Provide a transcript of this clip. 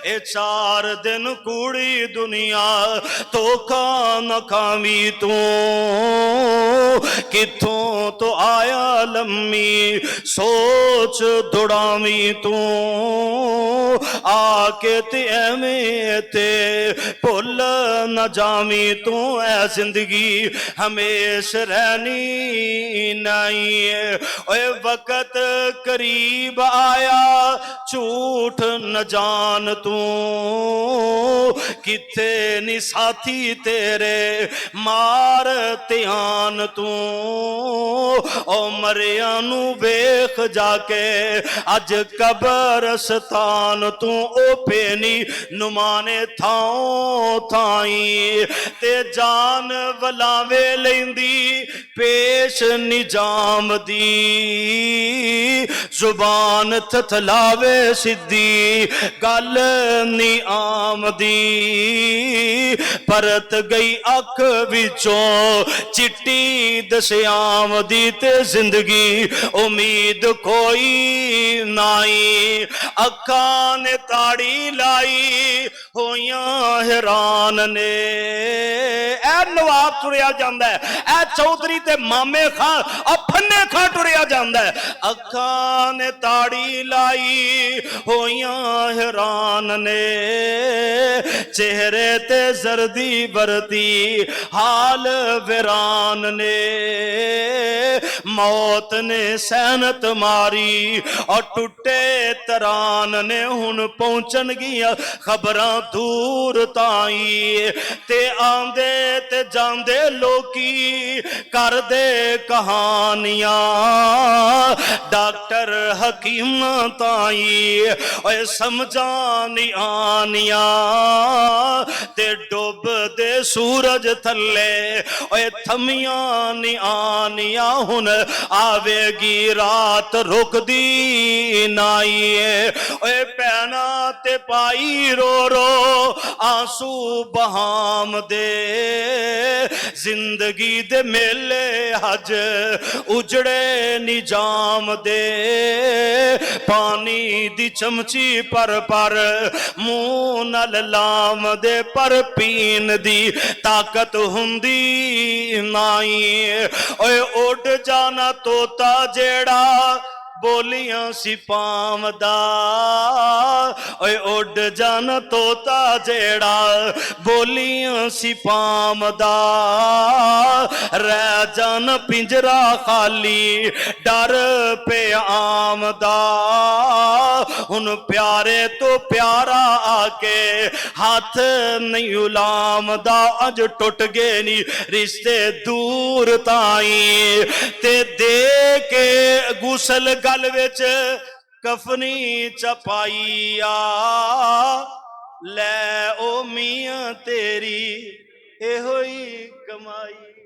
ए 4 दिन कूड़ी दुनिया धोखा न खावी तू किथों तो आया लम्मी सोच दौड़ावी तू आके ते एवें ते भुल न जावी तू ऐ जिंदगी हमेश रहनी नहीं। ओए वक्त करीब आया झूठ न जान तू किथे नी साथी तेरे मार ध्यान तू ओ मरिया नू वेख जाके अज कब्रस्तान तू ओ पेनी नुमाने थाओ थाई ते जान वलावे लेंदी पेश निजाम दी जुबान थथलावे सिद्धी गल नी आमदी परत गई अख विचों चिट्टी दस्याम दी ते जिंदगी उम्मीद कोई नाई अखा ने ताड़ी लाई होइया हैरान ने ए नवाब तुरिया जांदा है ए चौधरी ते मामे खां फन्ने खां तुरिया जांदा है अखा ने ताड़ी लाई होइया हैरान ने चेहरे ते जर्दी बरती हाल वीरान ने मौत ने सहनत मारी और टुटे तरान ने हुन पहुंचन गिया खबरां दूर ताई ते आंदे ते जांदे लोकी कर दे कहानियां डॉक्टर हकीम ताई ओए समझा नहीं आनिया ते डुब दे सूरज थले ओए थमिया नहीं आनिया हुन आवेगी रात रुकदी नाई ओए पैना ते पाई रो रो आंसू बहाम दे जिंदगी दे मेले हज उजड़े निजाम दे पानी दी चमची पर मुंह नल लाम दे पर पीन दी ताकत हुंदी नाई ओए उड़ जाना तोता जेड़ा बोलियां सी पावदा ओए उड़ जाना तोता जेड़ा बोलियां सी पावदा रह जान पिंजरा खाली डर पे आमदा हुन प्यारे तो प्यारा आके हाथ नहीं उलामदा अज टुट गए नी रिश्ते दूर ताई ते दे के गुसल गल विच कफनी चपाईया लै ओ मियां तेरी एहो ही कमाई।